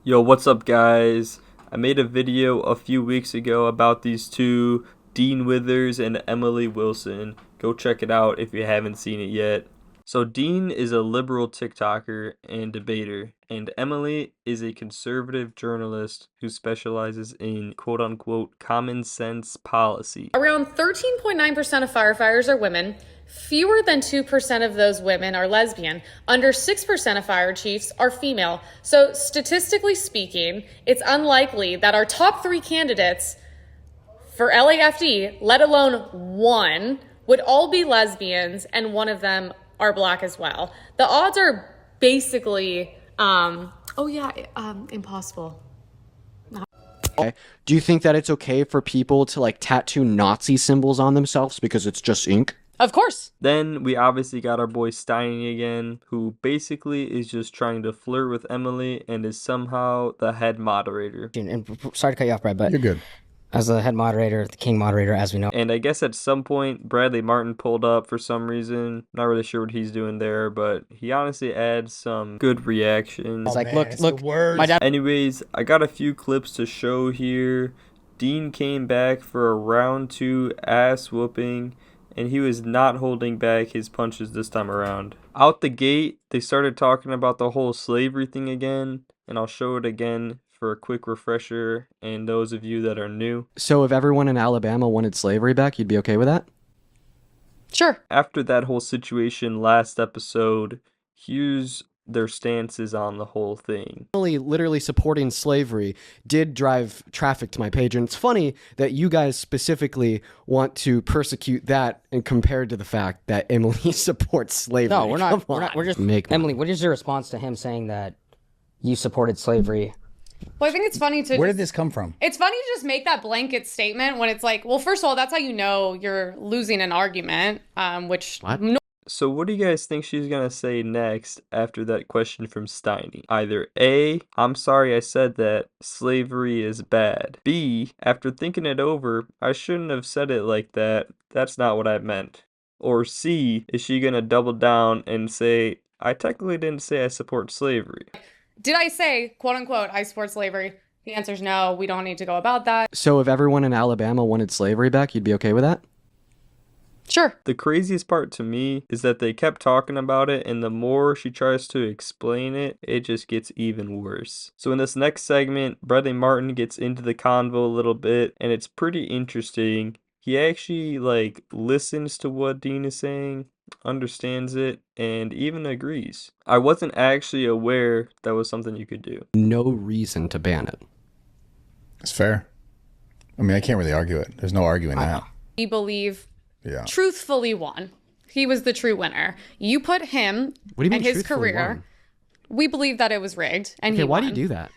Yo, what's up, guys? I made a video a few weeks ago about these two, Dean Withers and Emily Wilson. Go check it out if you haven't seen it yet. So Dean is a liberal TikToker and debater, and Emily is a conservative journalist who specializes in quote-unquote common sense policy. Around 13.9% of firefighters are women. Fewer than 2% of those women are lesbian. Under 6% of fire chiefs are female. So statistically speaking, it's unlikely that our top 3 candidates for LAFD, let alone one, would all be lesbians, and one of them are black as well. The odds are basically, impossible. Okay. Do you think that it's okay for people to like tattoo Nazi symbols on themselves because it's just ink? Of course. Then we obviously got our boy Steiny again, who basically is just trying to flirt with Emily and is somehow the head moderator. And sorry to cut you off, Brad, but You're good. as the head moderator, the king moderator, as we know. And I guess at some point, Bradley Martin pulled up for some reason. Not really sure what he's doing there, but he honestly adds some good reactions. It's like, man, look, it's look, the worst. my dad. Anyways, I got a few clips to show here. Dean came back for a round 2 ass whooping, and he was not holding back his punches this time around. Out the gate, they started talking about the whole slavery thing again, and I'll show it again for a quick refresher and those of you that are new. So if everyone in Alabama wanted slavery back, you'd be okay with that? Sure. After that whole situation last episode, here's their stances on the whole thing. Emily literally supporting slavery did drive traffic to my page, and it's funny that you guys specifically want to persecute that and compared to the fact that Emily supports slavery. No, we're not. Come We're not. on. We're just. Make Emily, what is your response to him saying that you supported slavery? Well, I think it's funny to Where did this come from? It's funny to just make that blanket statement when it's like, well, first of all, that's how you know you're losing an argument, which What? So what do you guys think she's gonna say next after that question from Steiny? Either A, I'm sorry I said that, slavery is bad. B, after thinking it over, I shouldn't have said it like that, that's not what I meant. Or C, is she gonna double down and say, I technically didn't say I support slavery? Did I say, quote unquote, I support slavery? The answer is no, we don't need to go about that. So if everyone in Alabama wanted slavery back, you'd be okay with that? Sure. The craziest part to me is that they kept talking about it, and the more she tries to explain it, it just gets even worse. So in this next segment, Bradley Martin gets into the convo a little bit, and it's pretty interesting. He actually listens to what Dean is saying, understands it, and even agrees. I wasn't actually aware that was something you could do. No reason to ban it. It's fair. I mean, I can't really argue it. There's no arguing that. We believe Yeah. truthfully won. He was the true winner. You put him What do you mean and his truthfully career. won? We believe that it was rigged, and Okay, he why won. do you do that?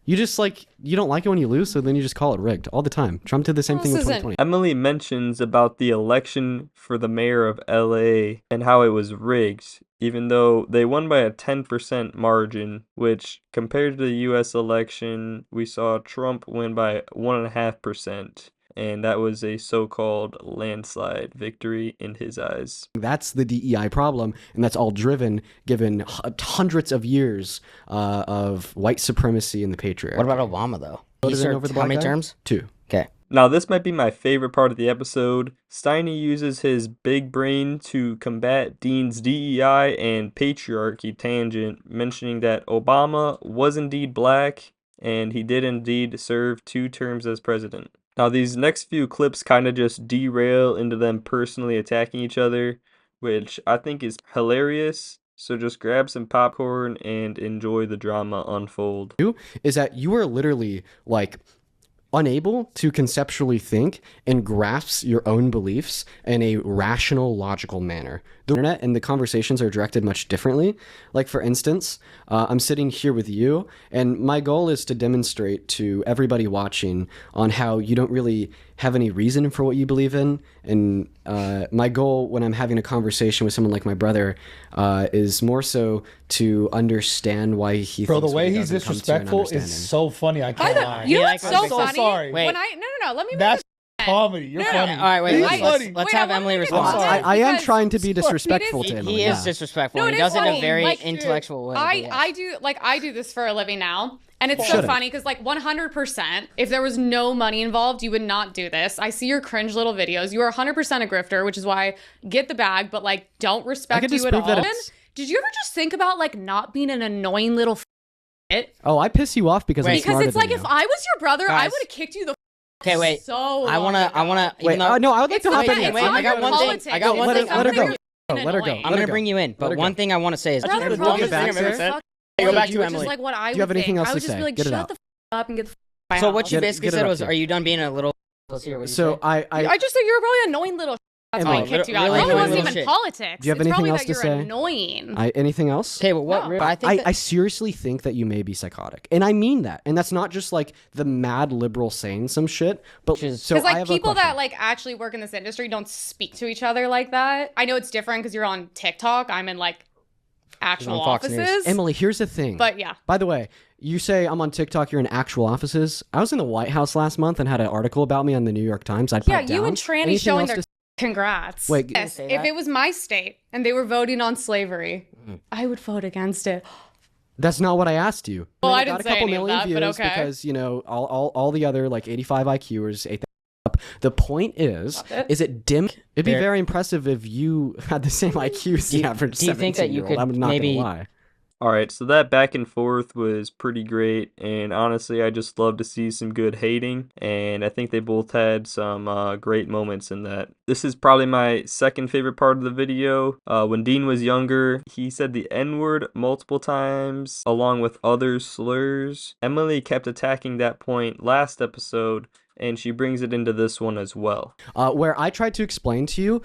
You just you don't like it when you lose, so then you just call it rigged all the time. Trump did the same thing with This isn't- 2020. Emily mentions about the election for the mayor of LA and how it was rigged, even though they won by a 10% margin, which compared to the US election, we saw Trump win by 1.5%. And that was a so-called landslide victory in his eyes. That's the DEI problem, and that's all driven given hundreds of years of white supremacy and the patriarchy. What about Obama though? He Voted in served over the how black many guy? terms? 2. Okay. Now, this might be my favorite part of the episode. Steiny uses his big brain to combat Dean's DEI and patriarchy tangent, mentioning that Obama was indeed black, and he did indeed serve 2 terms as president. Now, these next few clips kind of just derail into them personally attacking each other, which I think is hilarious. So just grab some popcorn and enjoy the drama unfold. Is that you are literally unable to conceptually think and grasp your own beliefs in a rational, logical manner. The internet and the conversations are directed much differently. Like, for instance, I'm sitting here with you, and my goal is to demonstrate to everybody watching on how you don't really have any reason for what you believe in. And my goal when I'm having a conversation with someone like my brother is more so to understand why he Bro, the thinks what way he he's does and come to an disrespectful understanding. is so funny. I can't lie. You know Yeah, what's I'm so so funny? sorry. Wait. When I no, let me make That's comedy. You're funny. All right, wait. He's Let's, funny. let's Wait, have I wanna Emily make a respond. comment. I am Because trying to be it is- disrespectful to He, him. he is disrespectful. No, He it does is it in a funny. very Like, intellectual way. but yes. I do this for a living now. And it's so Should've. funny because, like, 100%, if there was no money involved, you would not do this. I see your cringe little videos. You are 100% a grifter, which is why get the bag, but, like, don't respect could you at disprove all. that it's- Did you ever just think about, like, not being an annoying little shit? Oh, I piss you off because I'm Because smarter it's like, than if you. I was your brother, I Guys. would have kicked you the Okay, wait. so I wanna. Wait, even though- no, I would like It's to not hop that- in. it's Wait, not I got your one thing. politics. I got one It's thing. like, Let her go. I'm Oh, let her go. annoying. I'm gonna bring you in, but Let her one go. thing I want to say is Brother, Let her probably get just back like, there. fuck Hey, go back you, to which is Emily. like what I Do you have would anything think. else I to would just say? be like, Get it shut out. the up and get the my So house. what you Get it- basically get it said up was, here. are you done being a little? Let's hear what you So say. I I just said you're probably an annoying little. That's why I Emily, kicked you out. really It probably annoying wasn't little even shit. politics. Do you have It's anything probably else that to you're say? annoying. anything else? Okay, well, what? No. I think I seriously think that you may be psychotic, and I mean that, and that's not just like the mad liberal saying some shit, but so Because I like have a people question. that like actually work in this industry don't speak to each other like that. I know it's different because you're on TikTok. I'm in like actual on Fox News. offices. Emily, here's the thing. But yeah. By the way, you say I'm on TikTok. You're in actual offices. I was in the White House last month and had an article about me on the New York Times. I'd Yeah, pipe you down. and Tranny Anything showing else their to- congrats. Wait, Yes, say if that? it was my state and they were voting on slavery, Mm-hmm. I would vote against it. That's not what I asked you. Well, I got didn't a say couple any of million that, but views okay. because all the other like 85 IQers ate that up. The point is it dim? It'd be There- very impressive if you had the same IQ as the average do you think that you 17-year-old. could I'm not maybe- gonna lie. All right, so that back and forth was pretty great, and honestly, I just love to see some good hating, and I think they both had some great moments in that. This is probably my second favorite part of the video. When Dean was younger, he said the N-word multiple times, along with other slurs. Emily kept attacking that point last episode, and she brings it into this one as well. Where I tried to explain to you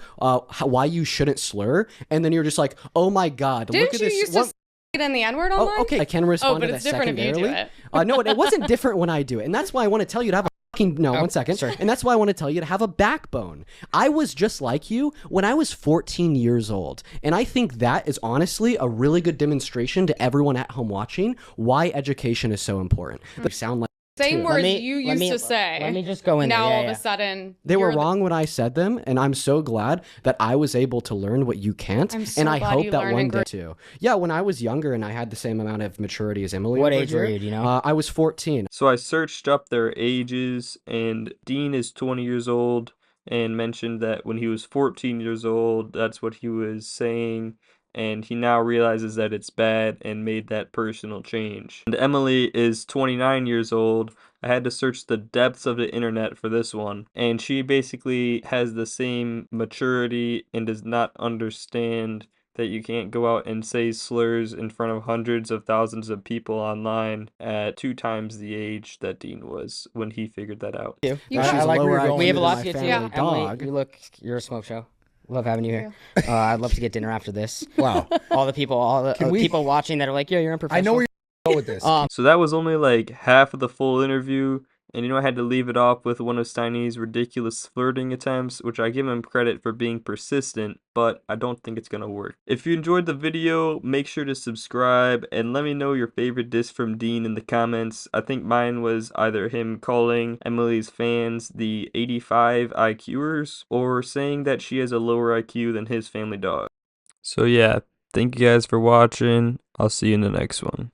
why you shouldn't slur, and then you're just like, "Oh my God, Didn't look at you this!" used to say it in the N-word online? Oh, okay, I can respond but to it's that different if you do secondarily. it. No, it wasn't different when I do it, and that's why I want to tell you to have a fucking no. Oh, 1 second, sorry. and that's why I want to tell you to have a backbone. I was just like you when I was 14 years old, and I think that is honestly a really good demonstration to everyone at home watching why education is so important. They sound like Same too. words me- you let used me- to say. let me just go in there. Now Yeah, all yeah. of a sudden they were you're the- wrong when I said them, and I'm so glad that I was able to learn what you can't, I'm so and I glad hope you that learned one and day too. Yeah, when I was younger and I had the same amount of maturity as Emily. What over age were here, you, do you know? I was 14. So I searched up their ages, and Dean is 20 years old, and mentioned that when he was 14 years old, that's what he was saying, and he now realizes that it's bad and made that personal change. And Emily is 29 years old. I had to search the depths of the internet for this one, and she basically has the same maturity and does not understand that you can't go out and say slurs in front of hundreds of thousands of people online at 2 times the age that Dean was when he figured that out. You She's got- I like lower where you're IQ going. We have a than lot my to get to. family Yeah. dog. Emily, you're a smoke show. Love having you here. I'd love to get dinner after this. Wow. All the Can we- people watching that are like, yo, you're unprofessional. I know where you're going with this. So that was only like half of the full interview, and I had to leave it off with one of Steiny's ridiculous flirting attempts, which I give him credit for being persistent, but I don't think it's gonna work. If you enjoyed the video, make sure to subscribe, and let me know your favorite diss from Dean in the comments. I think mine was either him calling Emily's fans the 85 IQers, or saying that she has a lower IQ than his family dog. So yeah, thank you guys for watching. I'll see you in the next one.